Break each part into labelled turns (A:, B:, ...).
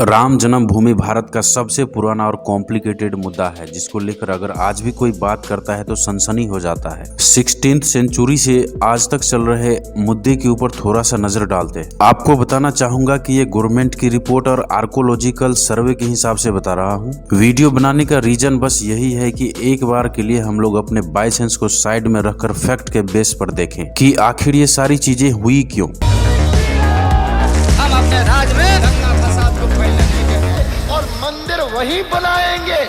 A: राम जन्मभूमि भारत का सबसे पुराना और कॉम्प्लिकेटेड मुद्दा है, जिसको लेकर अगर आज भी कोई बात करता है तो सनसनी हो जाता है। 16th सेंचुरी से आज तक चल रहे मुद्दे के ऊपर थोड़ा सा नजर डालते हैं। आपको बताना चाहूंगा कि ये गवर्नमेंट की रिपोर्ट और आर्कोलॉजिकल सर्वे के हिसाब से बता रहा हूँ। वीडियो बनाने का रीजन बस यही है कि एक बार के लिए हम लोग अपने बाय सेंस को साइड में रखकर फैक्ट के बेस पर देखें कि आखिर ये सारी चीजें हुई क्यों।
B: हम अपने राज में दंगा फसाद को फैलने देंगे और मंदिर वही बनाएंगे।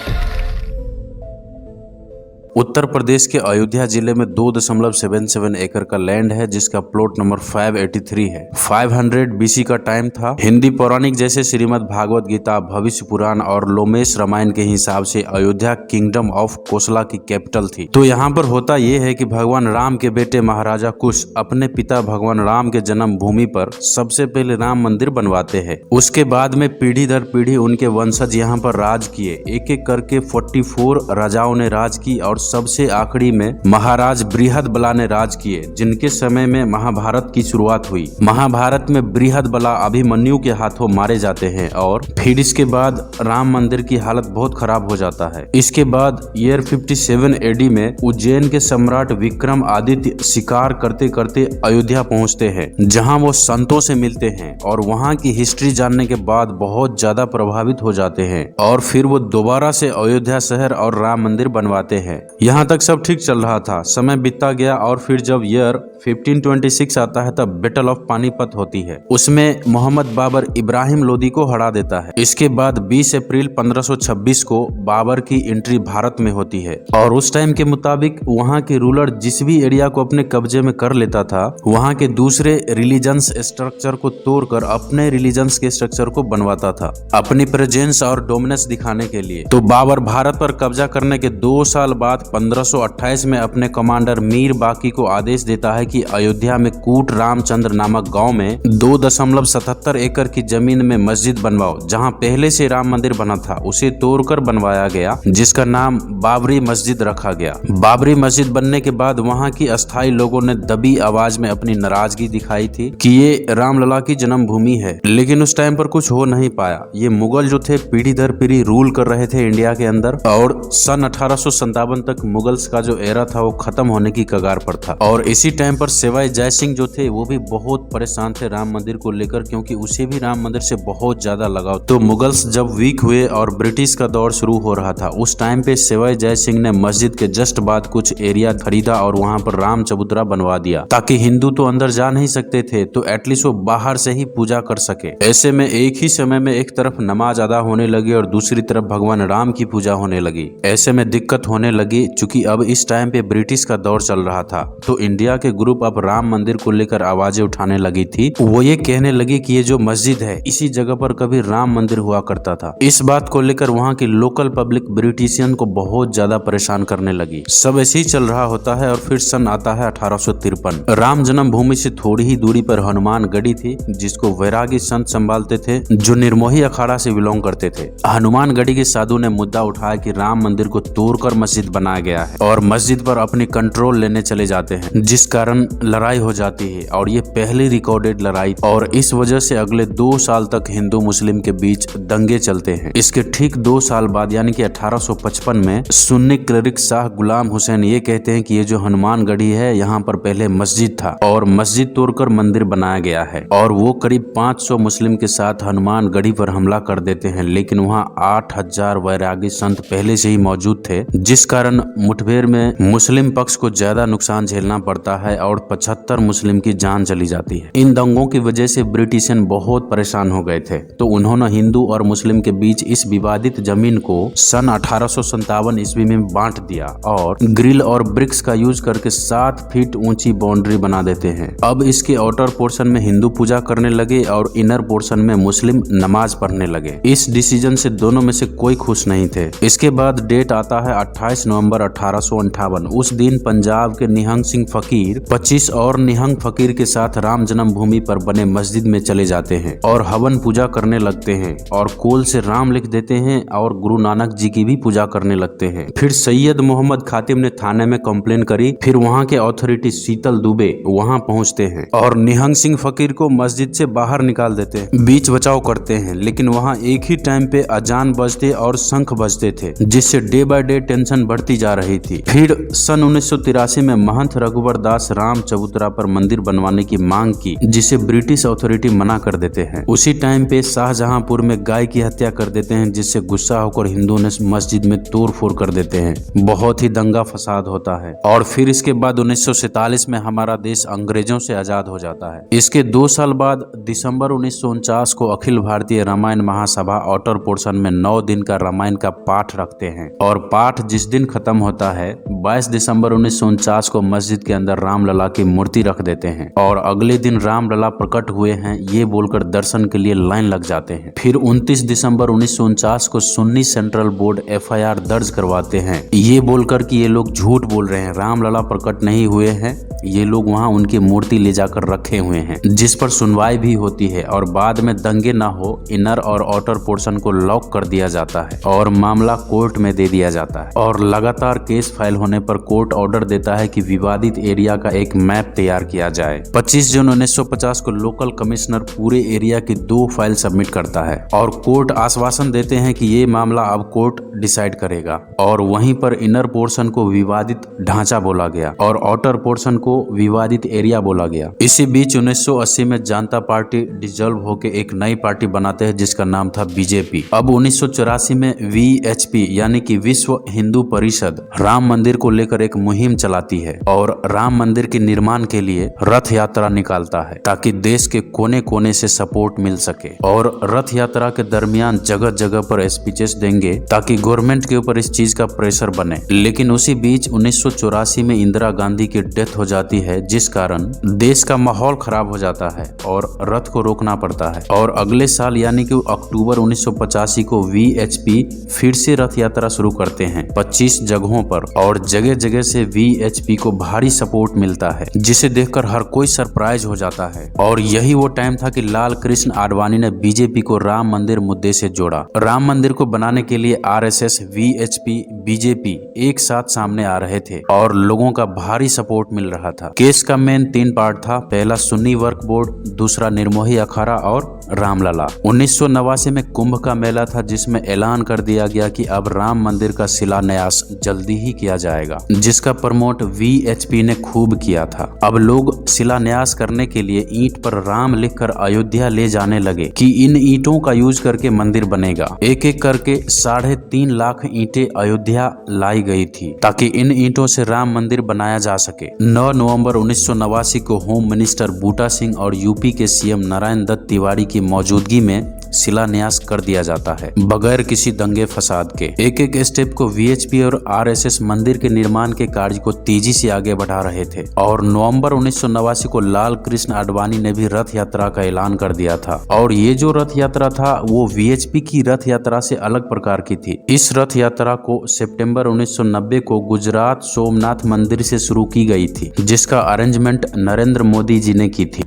A: उत्तर प्रदेश के अयोध्या जिले में 2.77 एकड़ का लैंड है, जिसका प्लॉट नंबर 583 है। 500 BC का टाइम था। हिंदी पौराणिक जैसे श्रीमद् भागवत गीता, भविष्य पुराण और लोमेश रामायण के हिसाब से अयोध्या किंगडम ऑफ कोसला की कैपिटल थी। तो यहाँ पर होता यह है कि भगवान राम के बेटे महाराजा कुश अपने पिता भगवान राम के जन्म भूमि पर सबसे पहले राम मंदिर बनवाते हैं। उसके बाद में पीढ़ी दर पीढ़ी उनके वंशज यहाँ पर राज किए। एक एक करके 44 राजाओं ने राज की और सबसे आखिरी में महाराज बृहदबला ने राज किए, जिनके समय में महाभारत की शुरुआत हुई। महाभारत में बृहदबला अभिमन्यु के हाथों मारे जाते हैं और फिर इसके बाद राम मंदिर की हालत बहुत खराब हो जाता है। इसके बाद ईयर 57 AD में उज्जैन के सम्राट विक्रम आदित्य शिकार करते करते अयोध्या पहुंचते हैं, जहां वो संतों से मिलते हैं और वहां की हिस्ट्री जानने के बाद बहुत ज्यादा प्रभावित हो जाते हैं और फिर वो दोबारा से अयोध्या शहर और राम मंदिर बनवाते हैं। यहाँ तक सब ठीक चल रहा था। समय बीतता गया और फिर जब ईयर 1526 आता है तब बैटल ऑफ पानीपत होती है। उसमें मोहम्मद बाबर इब्राहिम लोदी को हरा देता है। इसके बाद 20 अप्रैल 1526 को बाबर की एंट्री भारत में होती है और उस टाइम के मुताबिक वहाँ के रूलर जिस भी एरिया को अपने कब्जे में कर लेता था, वहाँ के दूसरे रिलीजन्स स्ट्रक्चर को तोड़कर अपने रिलीजन्स के स्ट्रक्चर को बनवाता था, अपनी प्रेजेंस और डोमिनेंस दिखाने के लिए। तो बाबर भारत पर कब्जा करने के 2 साल बाद 1528 में अपने कमांडर मीर बाकी को आदेश देता है कि अयोध्या में कूट रामचंद्र नामक गांव में 2.77 एकड़ की जमीन में मस्जिद बनवाओ। जहां पहले से राम मंदिर बना था उसे तोड़कर बनवाया गया, जिसका नाम बाबरी मस्जिद रखा गया। बाबरी मस्जिद बनने के बाद वहां की अस्थायी लोगों ने दबी आवाज में अपनी नाराजगी दिखाई थी कि ये रामलला की जन्मभूमि है, लेकिन उस टाइम पर कुछ हो नहीं पाया। ये मुगल जो थे पीढ़ी दर पीढ़ी रूल कर रहे थे इंडिया के अंदर और सन 1857 तक मुगल्स का जो एरा था वो खत्म होने की कगार पर था। और इसी टाइम पर सवाई जय सिंह जो थे वो भी बहुत परेशान थे राम मंदिर को लेकर, क्योंकि उसे भी राम मंदिर से बहुत ज्यादा लगाव। तो मुगल्स जब वीक हुए और ब्रिटिश का दौर शुरू हो रहा था, उस टाइम पे सवाई जय सिंह ने मस्जिद के जस्ट बाद कुछ एरिया खरीदा और वहां पर राम चबूतरा बनवा दिया, ताकि हिंदू तो अंदर जा नहीं सकते थे तो एटलीस्ट वो बाहर से ही पूजा कर सके। ऐसे में एक ही समय में एक तरफ नमाज अदा होने लगी और दूसरी तरफ भगवान राम की पूजा होने लगी। ऐसे में दिक्कत होने लगी, चूंकि अब इस टाइम पे ब्रिटिश का दौर चल रहा था। तो इंडिया के ग्रुप अब राम मंदिर को लेकर आवाजें उठाने लगी थी। वो ये कहने लगी कि ये जो मस्जिद है इसी जगह पर कभी राम मंदिर हुआ करता था। इस बात को लेकर वहाँ की लोकल पब्लिक ब्रिटिशियन को बहुत ज्यादा परेशान करने लगी। सब ऐसे ही चल रहा होता है और फिर सन आता है 1853। राम जन्मभूमि से थोड़ी ही दूरी पर हनुमान गढ़ी थी, जिसको वैरागी संत संभालते थे जो निर्मोही अखाड़ा से बिलोंग करते थे। हनुमान गढ़ी के साधु ने मुद्दा उठाया कि राम मंदिर को तोड़कर मस्जिद बनाया गया है और मस्जिद पर अपनी कंट्रोल लेने चले जाते हैं, जिस कारण लड़ाई हो जाती है और ये पहली रिकॉर्डेड लड़ाई। और इस वजह से अगले 2 साल तक हिंदू मुस्लिम के बीच दंगे चलते हैं। इसके ठीक 2 साल बाद यानी कि 1855 में सुन्नी क्लरिक शाह गुलाम हुसैन ये कहते हैं कि ये जो हनुमान गढ़ी है यहाँ पर पहले मस्जिद था और मस्जिद तोड़कर मंदिर बनाया गया है। और वो करीब 500 मुस्लिम के साथ हनुमान गढ़ी पर हमला कर देते हैं, लेकिन वहाँ 8000 वैरागी संत पहले से ही मौजूद थे, जिस कारण मुठभेड़ में मुस्लिम पक्ष को ज्यादा नुकसान झेलना पड़ता है और 75 मुस्लिम की जान चली जाती है। इन दंगों की वजह से ब्रिटिशियन बहुत परेशान हो गए थे, तो उन्होंने हिंदू और मुस्लिम के बीच इस विवादित जमीन को सन 1857 ईस्वी में बांट दिया और ग्रिल और ब्रिक्स का यूज करके 7 फीट ऊंची बाउंड्री बना देते हैं। अब इसके आउटर पोर्शन में हिंदू पूजा करने लगे और इनर पोर्शन में मुस्लिम नमाज पढ़ने लगे। इस डिसीजन से दोनों में से कोई खुश नहीं थे। इसके बाद डेट आता है 28 नवंबर नवंबर 1858 उस दिन पंजाब के निहंग सिंह फकीर 25 और निहंग फकीर के साथ राम जन्मभूमि पर बने मस्जिद में चले जाते हैं और हवन पूजा करने लगते हैं और कोल से राम लिख देते हैं और गुरु नानक जी की भी पूजा करने लगते हैं। फिर सैयद मोहम्मद खातिम ने थाने में कंप्लेन करी। फिर वहाँ के अथॉरिटी शीतल दुबे वहाँ पहुँचते हैं और निहंग सिंह फकीर को मस्जिद से बाहर निकाल देते हैं, बीच बचाव करते हैं। लेकिन वहाँ एक ही टाइम पे अजान बजते और शंख बजते थे, जिससे डे बाय डे टेंशन बढ़ती जा रही थी। फिर सन 1983 में महंत रघुवर दास राम चबूतरा पर मंदिर बनवाने की मांग की, जिसे ब्रिटिश अथॉरिटी मना कर देते हैं। उसी टाइम पे शाहजहांपुर में गाय की हत्या कर देते हैं, जिससे गुस्सा होकर हिंदुओं ने मस्जिद में तोड़ फोड़ कर देते हैं। बहुत ही दंगा फसाद होता है और फिर इसके बाद 1947 में हमारा देश अंग्रेजों से आजाद हो जाता है। इसके 2 साल बाद दिसंबर 1949 को अखिल भारतीय रामायण महासभा आउटर पोर्शन में 9 दिन का रामायण का पाठ रखते हैं और पाठ जिस दिन खत्म होता है 22 दिसंबर 1949 को मस्जिद के अंदर रामलला की मूर्ति रख देते हैं और अगले दिन रामलला प्रकट हुए हैं ये बोलकर दर्शन के लिए लाइन लग जाते हैं। फिर 29 दिसंबर 1949 को सुन्नी सेंट्रल बोर्ड FIR दर्ज करवाते हैं ये बोलकर कि ये लोग झूठ बोल रहे हैं, रामलला प्रकट नहीं हुए हैं, ये लोग वहाँ उनकी मूर्ति ले जाकर रखे हुए हैं, जिस पर सुनवाई भी होती है और बाद में दंगे ना हो इनर और आउटर पोर्शन को लॉक कर दिया जाता है और मामला कोर्ट में दे दिया जाता है। और लगातार केस फाइल होने पर कोर्ट ऑर्डर देता है कि विवादित एरिया का एक मैप तैयार किया जाए। 25 जून 1950 को लोकल कमिश्नर पूरे एरिया की 2 फाइल सबमिट करता है और कोर्ट आश्वासन देते हैं कि ये मामला अब कोर्ट डिसाइड करेगा और वहीं पर इनर पोर्शन को विवादित ढांचा बोला गया और आउटर पोर्शन को विवादित एरिया बोला गया। इसी बीच 1980 में जनता पार्टी डिसॉल्व होकर एक नई पार्टी बनाते हैं जिसका नाम था बीजेपी। अब 1984 में VHP यानी कि विश्व हिंदू परिषद राम मंदिर को लेकर एक मुहिम चलाती है और राम मंदिर के निर्माण के लिए रथ यात्रा निकालता है ताकि देश के कोने कोने से सपोर्ट मिल सके और रथ यात्रा के दरमियान जगह जगह पर स्पीचेस देंगे ताकि गवर्नमेंट के ऊपर इस चीज का प्रेशर बने। लेकिन उसी बीच 1984 में इंदिरा गांधी की डेथ हो जाती है, जिस कारण देश का माहौल खराब हो जाता है और रथ को रोकना पड़ता है और अगले साल यानी कि अक्टूबर 1985 को VHP फिर से रथ यात्रा शुरू करते हैं 25 जगहों पर और जगह जगह से VHP को भारी सपोर्ट मिलता है, जिसे देखकर हर कोई सरप्राइज हो जाता है। और यही वो टाइम था कि लाल कृष्ण आडवाणी ने बीजेपी को राम मंदिर मुद्दे से जोड़ा। राम मंदिर को बनाने के लिए RSS, VHP, BJP एक साथ सामने आ रहे थे और लोगों का भारी सपोर्ट मिल रहा था। केस का मेन 3 पार्ट था, पहला सुन्नी वर्क बोर्ड, दूसरा निर्मोही अखाड़ा और रामलला। 1989 में कुंभ का मेला था जिसमें ऐलान कर दिया गया कि अब राम मंदिर का शिलान्यास जल्दी ही किया जाएगा, जिसका प्रमोट VHP ने खूब किया था। अब लोग शिलान्यास करने के लिए ईंट पर राम लिखकर अयोध्या ले जाने लगे कि इन ईंटों का यूज करके मंदिर बनेगा। एक एक करके 3.5 लाख ईंटें अयोध्या लाई गई थी ताकि इन ईंटों से राम मंदिर बनाया जा सके। 9 नवंबर 1989 को होम मिनिस्टर बूटा सिंह और यूपी के CM नारायण दत्त तिवारी की मौजूदगी में शिलान्यास कर दिया जाता है बगैर किसी दंगे फसाद के। एक एक स्टेप को VHP और RSS मंदिर के निर्माण के कार्य को तेजी से आगे बढ़ा रहे थे और नवंबर 1989 को लाल कृष्ण आडवाणी ने भी रथ यात्रा का ऐलान कर दिया था और ये जो रथ यात्रा था वो VHP की रथ यात्रा से अलग प्रकार की थी। इस रथ यात्रा को सितंबर 1990 को गुजरात सोमनाथ मंदिर से शुरू की गई थी, जिसका अरेंजमेंट नरेंद्र मोदी जी ने की थी।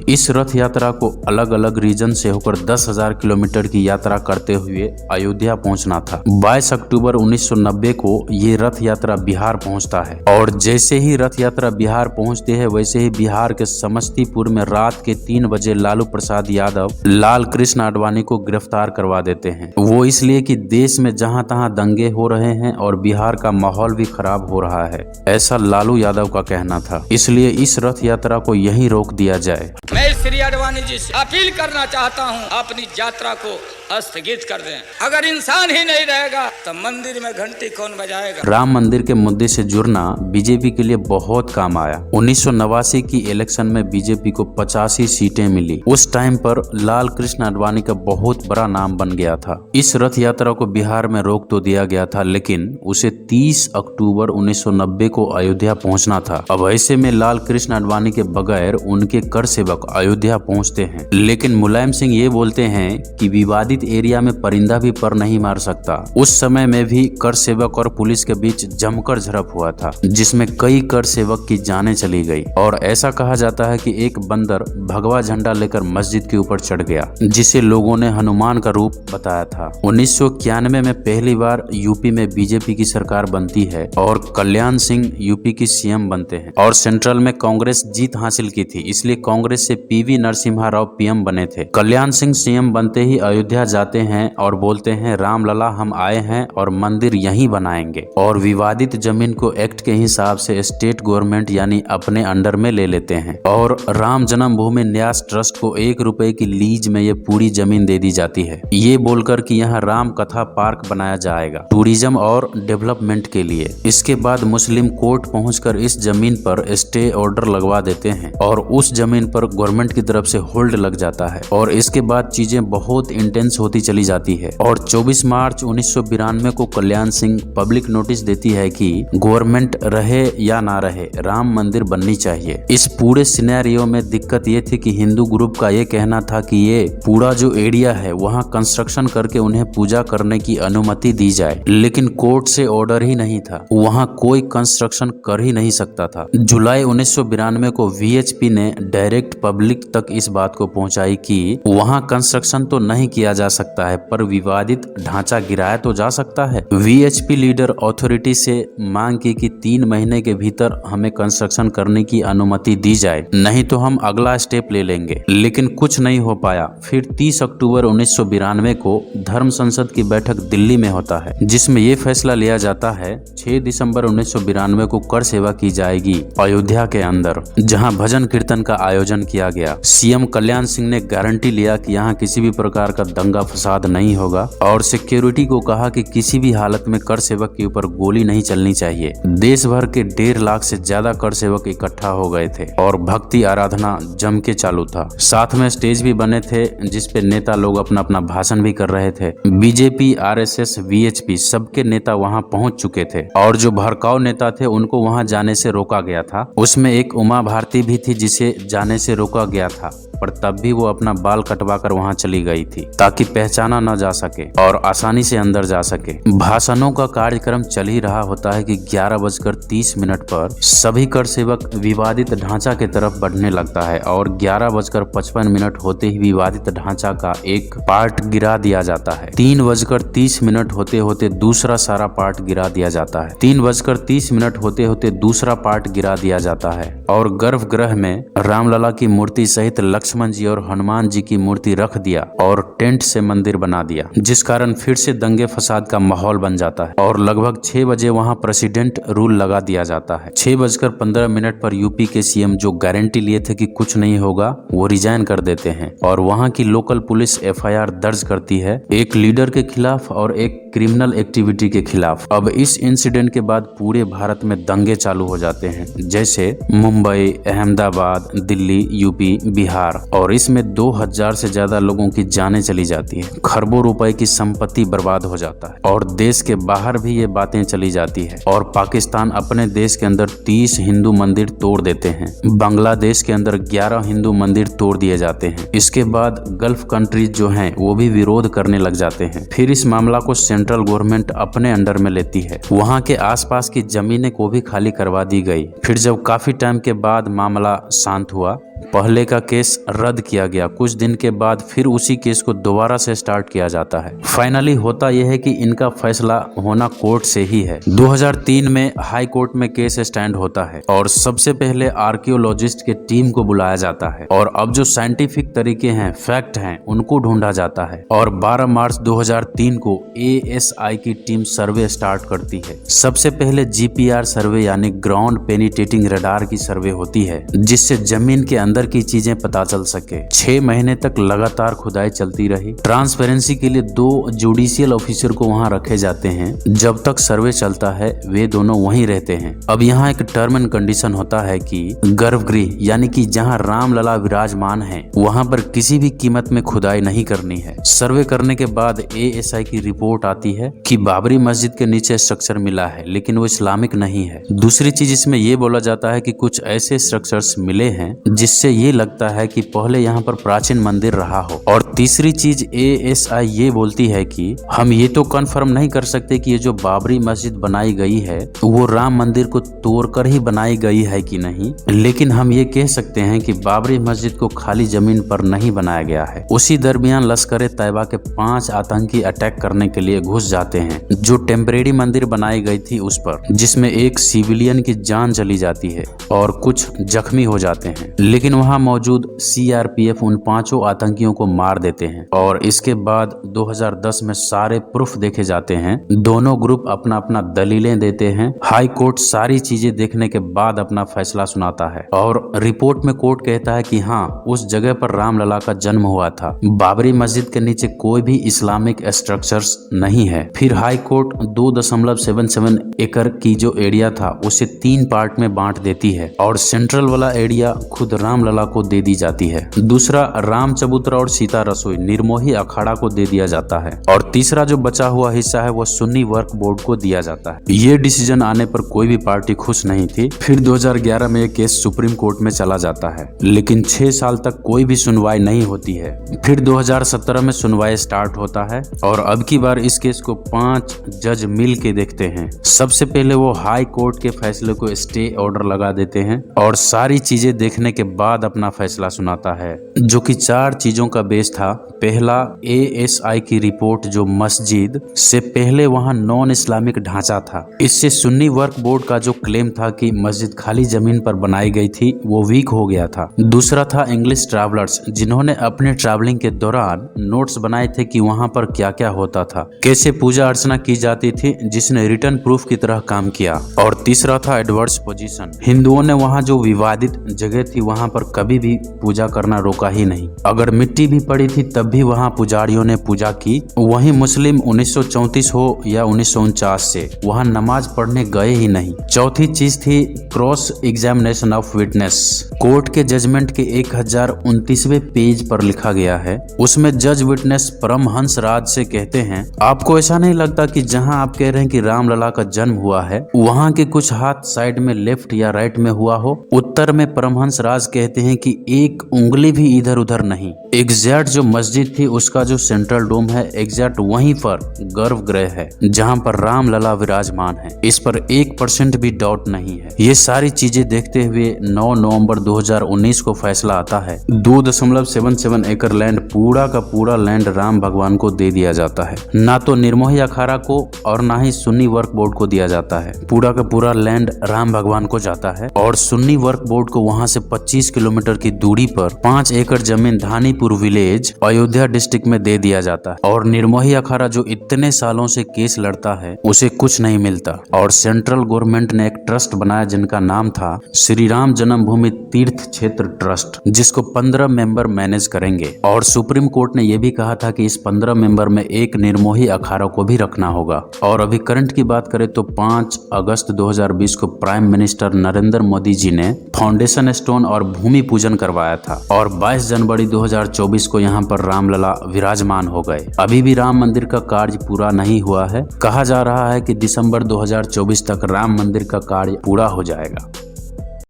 A: इस रथ यात्रा को अलग अलग रीजन से होकर 10,000 किलोमीटर की यात्रा करते हुए अयोध्या पहुंचना था। 22 अक्टूबर 1990 को ये रथ यात्रा बिहार पहुंचता है और जैसे ही रथ यात्रा बिहार पहुंचती है वैसे ही बिहार के समस्तीपुर में रात के 3 बजे लालू प्रसाद यादव लाल कृष्ण आडवाणी को गिरफ्तार करवा देते हैं। वो इसलिए कि देश में जहां तहां दंगे हो रहे हैं और बिहार का माहौल भी खराब हो रहा है, ऐसा लालू यादव का कहना था। इसलिए इस रथ यात्रा को यहीं रोक दिया जाए।
C: मैं श्री आडवाणी जी से अपील करना चाहता हूं, अपनी यात्रा को स्थगित कर दें। अगर इंसान ही नहीं रहेगा तो मंदिर में घंटी कौन बजाएगा।
A: राम मंदिर के मुद्दे से जुड़ना बीजेपी के लिए बहुत काम आया। 1989 की इलेक्शन में बीजेपी को 85 सीटें मिली। उस टाइम पर लाल कृष्ण आडवाणी का बहुत बड़ा नाम बन गया था। इस रथ यात्रा को बिहार में रोक तो दिया गया था, लेकिन उसे 30 अक्टूबर 1990 को अयोध्या पहुंचना था। अब ऐसे में लाल कृष्ण आडवाणी के बगैर उनके कर सेवक अयोध्या पहुंचते हैं, लेकिन मुलायम सिंह ये बोलते हैं कि विवादित एरिया में परिंदा भी पर नहीं मार सकता। उस समय में भी कर सेवक और पुलिस के बीच जमकर झड़प हुआ था, जिसमें कई कर सेवक की जानें चली गई। और ऐसा कहा जाता है कि एक बंदर भगवा झंडा लेकर मस्जिद के ऊपर चढ़ गया, जिसे लोगों ने हनुमान का रूप बताया था। 1991 में पहली बार यूपी में बीजेपी की सरकार बनती है और कल्याण सिंह यूपी की सीएम बनते हैं। और सेंट्रल में कांग्रेस जीत हासिल की थी, इसलिए कांग्रेस से पीवी नरसिम्हा राव पीएम बने थे। कल्याण सिंह सीएम बनते ही अयोध्या जाते हैं और बोलते हैं, रामलला हम आए हैं और मंदिर यहीं बनाएंगे। और विवादित जमीन को एक्ट के हिसाब से स्टेट गवर्नमेंट यानी अपने अंडर में ले लेते हैं और राम जन्मभूमि न्यास ट्रस्ट को 1 रुपए की लीज में ये पूरी जमीन दे दी जाती है, ये बोलकर कि यहाँ राम कथा पार्क बनाया जाएगा टूरिज्म और डेवलपमेंट के लिए। इसके बाद मुस्लिम कोर्ट पहुंचकर इस जमीन पर स्टे ऑर्डर लगवा देते हैं और उस जमीन पर गवर्नमेंट की तरफ से होल्ड लग जाता है। और इसके बाद चीजें बहुत इंटेंस होती चली जाती है और 24 मार्च 1992 को कल्याण सिंह पब्लिक नोटिस देती है कि गवर्नमेंट रहे या ना रहे, राम मंदिर बननी चाहिए। इस पूरे सिनेरियो में दिक्कत ये थी कि हिंदू ग्रुप का ये कहना था कि ये पूरा जो एरिया है वहाँ कंस्ट्रक्शन करके उन्हें पूजा करने की अनुमति दी जाए, लेकिन कोर्ट से ऑर्डर ही नहीं था, वहाँ कोई कंस्ट्रक्शन कर ही नहीं सकता था। जुलाई 1992 को वीएचपी ने डायरेक्ट पब्लिक तक इस बात को पहुंचाई कि वहाँ कंस्ट्रक्शन तो नहीं किया जा सकता है, पर विवादित ढांचा गिराया तो जा सकता है। वीएचपी लीडर अथॉरिटी से मांग की कि 3 महीने के भीतर हमें कंस्ट्रक्शन करने की अनुमति दी जाए, नहीं तो हम अगला स्टेप ले लेंगे, लेकिन कुछ नहीं हो पाया। फिर 30 अक्टूबर 1992 को धर्म संसद की बैठक दिल्ली में होता है, जिसमें यह फैसला लिया जाता है 6 दिसंबर 1992 को कर सेवा की जाएगी अयोध्या के अंदर, जहां भजन कीर्तन का आयोजन किया गया। सीएम कल्याण सिंह ने गारंटी लिया कि यहाँ किसी भी प्रकार का दंगा फसाद नहीं होगा और सिक्योरिटी को कहा कि किसी भी हालत में कर सेवक के ऊपर गोली नहीं चलनी चाहिए। देश भर के 1.5 लाख से ज्यादा कर सेवक इकट्ठा हो गए थे और भक्ति आराधना जम के चालू था। साथ में स्टेज भी बने थे जिसपे नेता लोग अपना अपना भाषण भी कर रहे थे। बीजेपी, आरएसएस, वीएचपी सबके नेता वहां पहुंच चुके थे और जो भड़काऊ नेता थे उनको वहां जाने से रोका गया था। उसमें एक उमा भारती भी थी जिसे जाने से रोका गया था, पर तब भी वो अपना बाल कटवाकर वहां चली गई थी ताकि पहचाना न जा सके और आसानी से अंदर जा सके। भाषणों का कार्यक्रम चल ही रहा होता है कि 11:30 पर सभी कर सेवक विवादित ढांचा के तरफ बढ़ने लगता है और 11:55 होते ही विवादित ढांचा का एक पार्ट गिरा दिया जाता है। 3:30 होते होते दूसरा सारा पार्ट गिरा दिया जाता है। 3:30 होते होते दूसरा पार्ट गिरा दिया जाता है और गर्भगृह में रामलला की मूर्ति सहित लक्ष्मण जी और हनुमान जी की मूर्ति रख दिया और टेंट से मंदिर बना दिया, जिस कारण फिर से दंगे फसाद का माहौल बन जाता है और लगभग 6 बजे वहां प्रेसिडेंट रूल लगा दिया जाता है। 6:15 पर यूपी के सीएम जो गारंटी लिए थे कि कुछ नहीं होगा, वो रिजाइन कर देते हैं और वहां की लोकल पुलिस एफआईआर दर्ज करती है, एक लीडर के खिलाफ और एक क्रिमिनल एक्टिविटी के खिलाफ। अब इस इंसिडेंट के बाद पूरे भारत में दंगे चालू हो जाते हैं, जैसे मुंबई, अहमदाबाद, दिल्ली, यूपी, बिहार, और इसमें 2000 से ज्यादा लोगों की जानें चली जाती है। खरबों रुपए की संपत्ति बर्बाद हो जाता है और देश के बाहर भी ये बातें चली जाती है और पाकिस्तान अपने देश के अंदर 30 हिंदू मंदिर तोड़ देते हैं। बांग्लादेश के अंदर 11 हिंदू मंदिर तोड़ दिए जाते हैं। इसके बाद गल्फ कंट्रीज जो हैं वो भी विरोध करने लग जाते हैं। फिर इस मामला को सेंट्रल गवर्नमेंट अपने अंडर में लेती है। वहाँ के आसपास की जमीनें को भी खाली करवा दी गई। फिर जब काफी टाइम के बाद मामला शांत हुआ, पहले का केस रद्द किया गया। कुछ दिन के बाद फिर उसी केस को दोबारा से स्टार्ट किया जाता है। फाइनली होता यह है कि इनका फैसला होना कोर्ट से ही है। 2003 में हाई कोर्ट में केस स्टैंड होता है और सबसे पहले आर्कियोलॉजिस्ट के टीम को बुलाया जाता है और अब जो साइंटिफिक तरीके हैं, फैक्ट हैं, उनको ढूंढा जाता है और 12 मार्च 2003 को एएसआई की टीम सर्वे स्टार्ट करती है। सबसे पहले जीपीआर सर्वे यानी ग्राउंड पेनिट्रेटिंग रडार की सर्वे होती है, जिससे जमीन के अंदर की चीजें पता चल सके। 6 महीने तक लगातार खुदाई चलती रही। ट्रांसपेरेंसी के लिए 2 जुडिशियल ऑफिसर को वहां रखे जाते हैं। जब तक सर्वे चलता है वे दोनों वहीं रहते हैं। अब यहाँ एक टर्म एंड कंडीशन होता है कि गर्भगृह यानी कि जहाँ रामलला विराजमान है वहाँ पर किसी भी कीमत में खुदाई नहीं करनी है। सर्वे करने के बाद ASI की रिपोर्ट आती है कि बाबरी मस्जिद के नीचे स्ट्रक्चर मिला है, लेकिन वो इस्लामिक नहीं है। दूसरी चीज इसमें ये बोला जाता है कि कुछ ऐसे स्ट्रक्चर्स मिले हैं जिससे ये लगता है कि पहले यहाँ पर प्राचीन मंदिर रहा हो। और तीसरी चीज ASI ये बोलती है कि हम ये तो कंफर्म नहीं कर सकते कि ये जो बाबरी मस्जिद बनाई गई है वो राम मंदिर को तोड़कर ही बनाई गई है कि नहीं, लेकिन हम ये कह सकते हैं कि बाबरी मस्जिद को खाली जमीन पर नहीं बनाया गया है। उसी दरमियान लश्कर तैयबा के 5 आतंकी अटैक करने के लिए घुस जाते हैं जो टेम्परेरी मंदिर बनाई गई थी उस पर, जिसमें एक सिविलियन की जान चली जाती है और कुछ जख्मी हो जाते हैं। लेकिन वहां मौजूद CRPF उन 5 आतंकियों को मार देते हैं। और इसके बाद 2010 में सारे प्रूफ देखे जाते हैं। दोनों ग्रुप अपना अपना दलीलें देते हैं। हाई कोर्ट सारी चीजें देखने के बाद अपना फैसला सुनाता है और रिपोर्ट में कोर्ट कहता है कि हाँ, उस जगह पर रामलला का जन्म हुआ था। बाबरी मस्जिद के नीचे कोई भी इस्लामिक स्ट्रक्चर्स नहीं है। फिर हाई कोर्ट 2.77 एकड़ की जो एरिया था उसे 3 पार्ट में बांट देती है और सेंट्रल वाला एरिया खुद रामलला को दे दी जाती है। दूसरा राम चबूतरा और सीता रसोई निर्मोही अखाड़ा को दे दिया जाता है और तीसरा जो बचा हुआ हिस्सा है वो सुन्नी वर्क बोर्ड को दिया जाता है। ये डिसीजन आने पर कोई भी पार्टी खुश नहीं थी। फिर 2011 में ये केस सुप्रीम कोर्ट में चला जाता है, लेकिन 6 साल तक कोई भी सुनवाई नहीं होती है। फिर 2017 में सुनवाई स्टार्ट होता है और अब की बार इस केस को 5 जज मिल के देखते हैं। सबसे पहले वो हाई कोर्ट के फैसले को स्टे ऑर्डर लगा देते हैं और सारी चीजें देखने के बाद अपना फैसला सुनाता है, जो कि 4 चीजों का बेस था। पहला, ASI की रिपोर्ट जो मस्जिद से पहले वहां नॉन इस्लामिक ढांचा था। इससे सुन्नी वर्क बोर्ड का जो क्लेम था कि मस्जिद खाली जमीन पर बनाई गई थी वो वीक हो गया था। दूसरा था इंग्लिश ट्रैवलर्स जिन्होंने अपने ट्रैवलिंग के दौरान नोट्स बनाए थे कि वहां पर क्या क्या होता था, कैसे पूजा अर्चना की जाती थी, जिसने रिटर्न प्रूफ की तरह काम किया। और तीसरा था एडवर्स पोजीशन। हिंदुओं ने वहां जो विवादित जगह थी वहां पर कभी भी पूजा करना रोका ही नहीं। अगर मिट्टी भी पड़ी थी तब भी वहां पुजारियों ने पूजा की। वहीं मुस्लिम 1934 हो या 1949 से वहां नमाज पढ़ने गए ही नहीं। चौथी चीज थी cross examination of witness. Court के जजमेंट के 1029वें पेज पर लिखा गया है, उसमें जज विटनेस परमहंस राज से कहते हैं, आपको ऐसा नहीं लगता कि जहां आप कह रहे हैं कि रामलला का जन्म हुआ है वहां के कुछ हाथ साइड में लेफ्ट या राइट में हुआ हो? उत्तर में परमहंस राज कहते हैं कि एक उंगली भी इधर उधर नहीं। एग्जैक्ट जो मस्जिद थी उसका जो सेंट्रल डोम है एग्जैक्ट वहीं पर गर्भगृह है जहां पर रामलला विराजमान है। इस पर 1% भी डाउट नहीं है। ये सारी चीजें देखते हुए 9 नवंबर 2019 को फैसला आता है। 2.77 एकड़ लैंड पूरा का पूरा लैंड राम भगवान को दे दिया जाता है। ना तो निर्मोही अखाड़ा को और ना ही सुन्नी वर्क बोर्ड को दिया जाता है। पूरा का पूरा लैंड राम भगवान को जाता है और सुन्नी वर्क बोर्ड को वहां से 25 किलोमीटर की दूरी पर 5 एकड़ जमीन धानीपुर विलेज अयोध्या डिस्ट्रिक्ट में दे दिया जाता है। और निर्मोही अखाड़ा जो इतने सालों से केस लड़ता है उसे कुछ नहीं मिलता और सेंट्रल गवर्नमेंट ने एक ट्रस्ट बनाया जिनका नाम था श्री राम जन्मभूमि तीर्थ क्षेत्र ट्रस्ट, जिसको 15 मेंबर मैनेज करेंगे। और सुप्रीम कोर्ट ने यह भी कहा था कि इस 15 मेंबर में एक निर्मोही अखाड़ा को भी रखना होगा। और अभी करंट की बात करें तो 5 अगस्त 2020 को प्राइम मिनिस्टर नरेंद्र मोदी जी ने फाउंडेशन स्टोन और भूमि पूजन करवाया था और 22 जनवरी 2024 को यहाँ पर रामलला विराजमान हो गए। अभी भी राम मंदिर का कार्य पूरा नहीं हुआ है। कहा जा रहा है कि दिसंबर 2024 तक राम मंदिर का कार्य पूरा हो जाएगा।